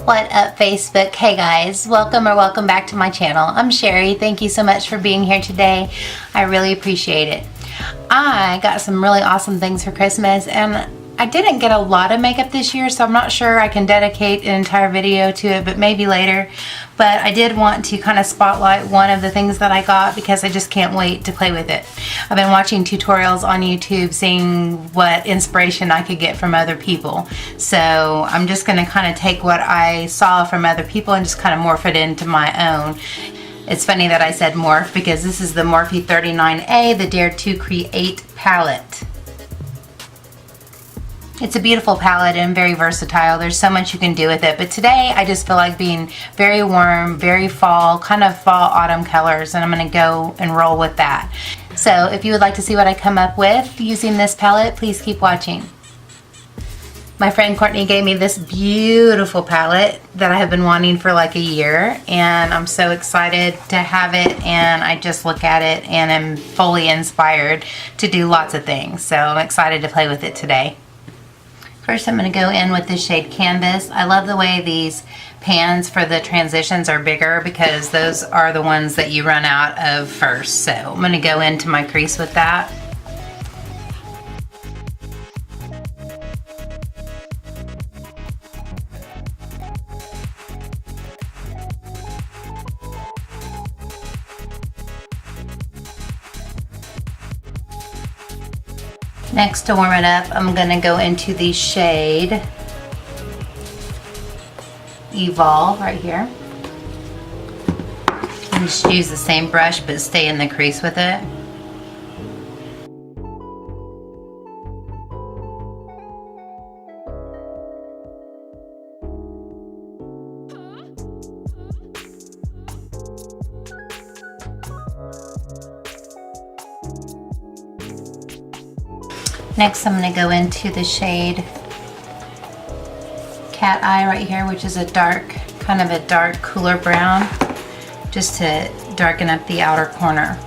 What up, Facebook? Hey guys, welcome back to my channel. I'm Sherry. Thank you so much for being here today. I really appreciate it. I got some really awesome things for Christmas, and I didn't get a lot of makeup this year, so I'm not sure I can dedicate an entire video to it, but maybe later. But I did want to kind of spotlight one of the things that I got because I just can't wait to play with it. I've been watching tutorials on YouTube, seeing what inspiration I could get from other people. So I'm just going to kind of take what I saw from other people and just kind of morph it into my own. It's funny that I said morph because this is the MORPHE 39A, the Dare to Create palette. It's a beautiful palette and very versatile. There's so much you can do with it. But today I just feel like being very warm, very fall, kind of fall autumn colors, and I'm going to go and roll with that. So if you would like to see what I come up with using this palette, please keep watching. My friend Courtney gave me this beautiful palette that I have been wanting for like a year, and I'm so excited to have it, and I just look at it and am fully inspired to do lots of things. So I'm excited to play with it today. First, I'm going to go in with the shade Canvas. I love the way these pans for the transitions are bigger because those are the ones that you run out of first. So I'm going to go into my crease with that. Next, to warm it up, I'm going to go into the shade Evolve right here. And just use the same brush but stay in the crease with it. Next, I'm going to go into the shade Cat Eye right here, which is a dark, kind of a dark, cooler brown, just to darken up the outer corner.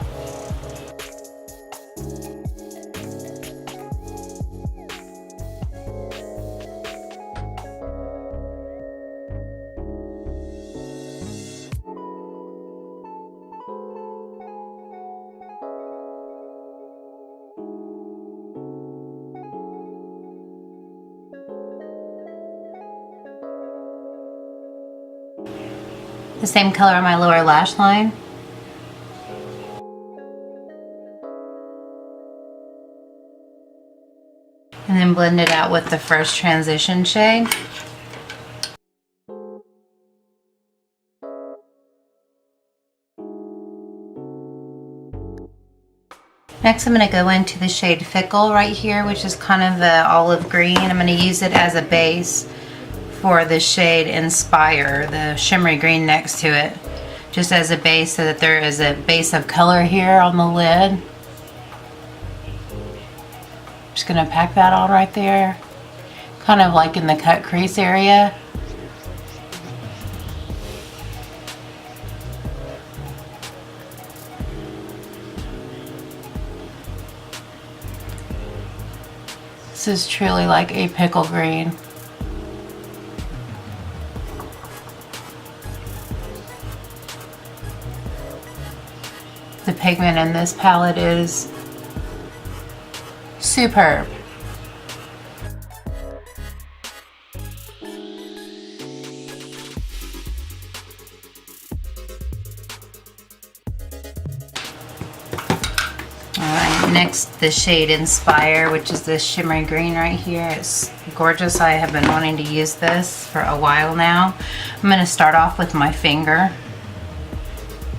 The same color on my lower lash line. And then blend it out with the first transition shade. Next, I'm going to go into the shade Fickle right here, which is kind of the olive green. I'm going to use it as a base for the shade Inspire, the shimmery green next to it, just as a base so that there is a base of color here on the lid. Just going to pack that on right there, kind of like in the cut crease area. This is truly like a pickle green. The pigment in this palette is superb. Alright, next the shade Inspire, which is this shimmery green right here. It's gorgeous. I have been wanting to use this for a while now. I'm going to start off with my finger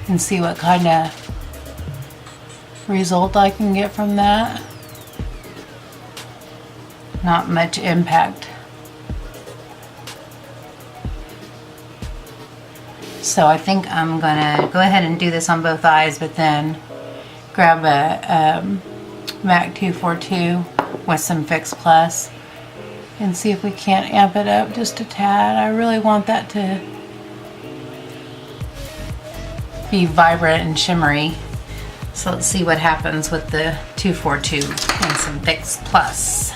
and see what kind of result I can get from that. Not much impact. So I think I'm gonna go ahead and do this on both eyes, but then grab a MAC 242 with some Fix Plus and see if we can't amp it up just a tad. I really want that to be vibrant and shimmery. So let's see what happens with the 242 and some Fix Plus.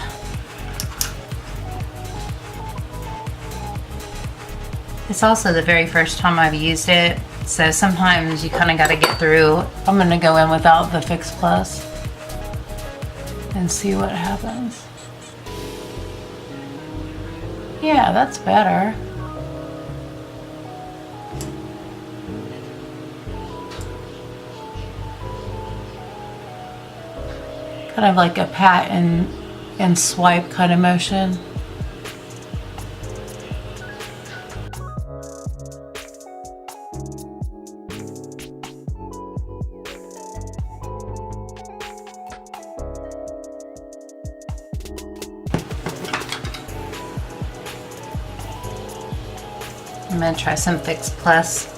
It's also the very first time I've used it, so sometimes you kind of got to get through. I'm going to go in without the Fix Plus and see what happens. Yeah, that's better. Kind of like a pat and swipe kind of motion. I'm going to try some Fix Plus.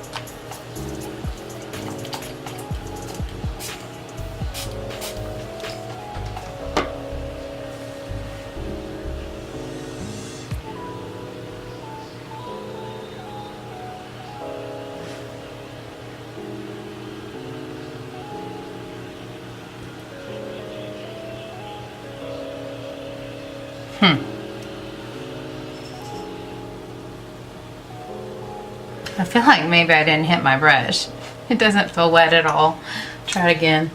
I feel like maybe I didn't hit my brush. It doesn't feel wet at all. Try it again.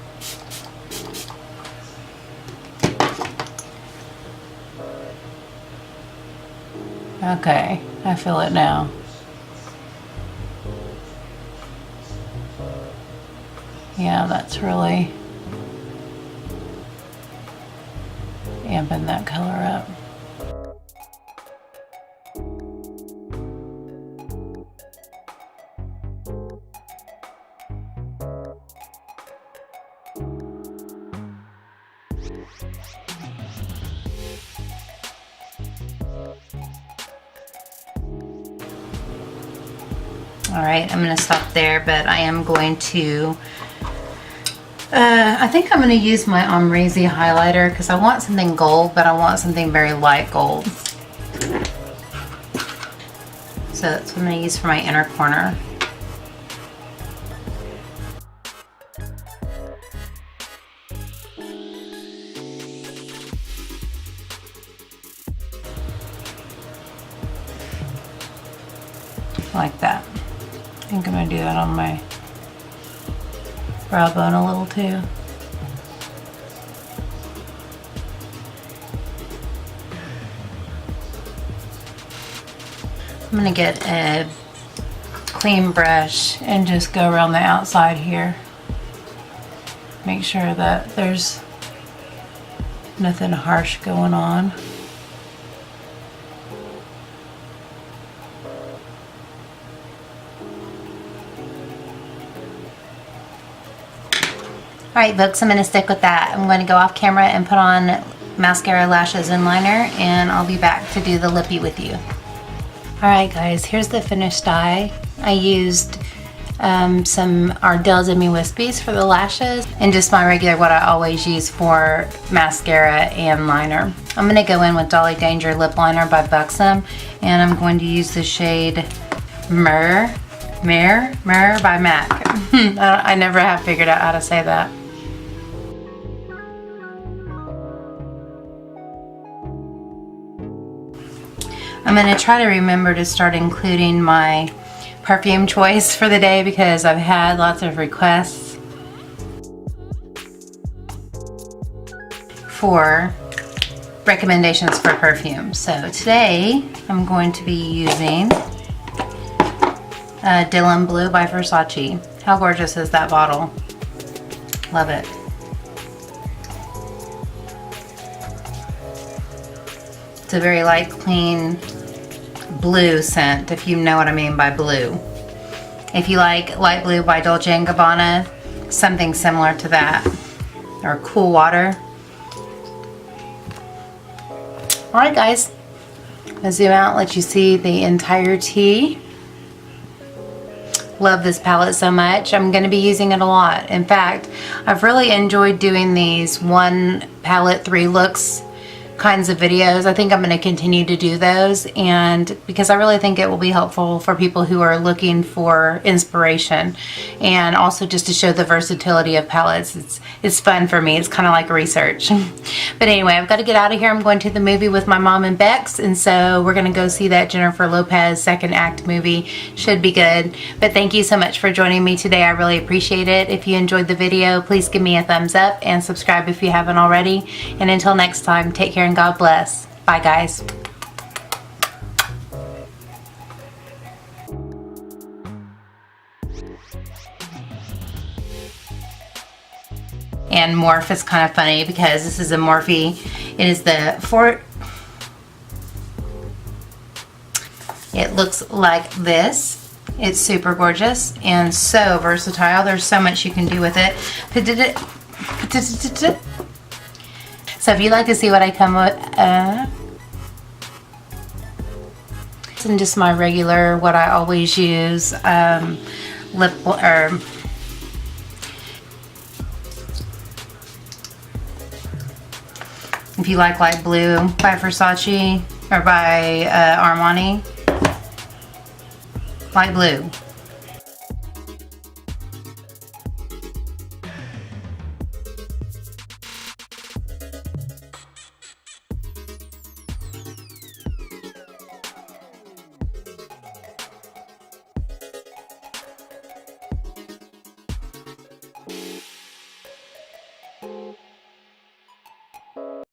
Okay, I feel it now. Yeah, that's really amping that color up. All right, I'm gonna stop there, but I am going to, I think I'm gonna use my Omrizi highlighter because I want something gold, but I want something very light gold. So that's what I'm gonna use for my inner corner. Like that. I think I'm going to do that on my brow bone a little too. I'm going to get a clean brush and just go around the outside here. Make sure that there's nothing harsh going on. Alright folks, I'm going to stick with that. I'm going to go off camera and put on mascara, lashes, and liner, and I'll be back to do the lippy with you. Alright guys, here's the finished eye. I used some Ardell's Emmy Wispies for the lashes and just my regular, what I always use for mascara and liner. I'm going to go in with Dolly Danger Lip Liner by Buxom, and I'm going to use the shade Myrrh by MAC. I never have figured out how to say that. I'm going to try to remember to start including my perfume choice for the day because I've had lots of requests for recommendations for perfume. So today I'm going to be using Dylan Blue by Versace. How gorgeous is that bottle? Love it. It's a very light, clean blue scent, if you know what I mean by blue. If you like Light Blue by Dolce & Gabbana, something similar to that. Or Cool Water. Alright guys, I'll zoom out, let you see the entirety. Love this palette so much. I'm going to be using it a lot. In fact, I've really enjoyed doing these one palette, 3 looks kinds of videos. I think I'm going to continue to do those, and because I really think it will be helpful for people who are looking for inspiration, and also just to show the versatility of palettes. It's fun for me. It's kind of like research. But anyway, I've got to get out of here. I'm going to the movie with my mom and Bex, and so we're going to go see that Jennifer Lopez second act movie. Should be good. But thank you so much for joining me today. I really appreciate it. If you enjoyed the video, please give me a thumbs up and subscribe if you haven't already. And until next time, take care and God bless. Bye, guys. And Morphe is kind of funny because this is a Morphe. It is the It looks like this. It's super gorgeous and so versatile. There's so much you can do with it. So if you'd like to see what I come with, and just my regular, what I always use, lip, or if you like light blue by Versace or by Armani, light blue.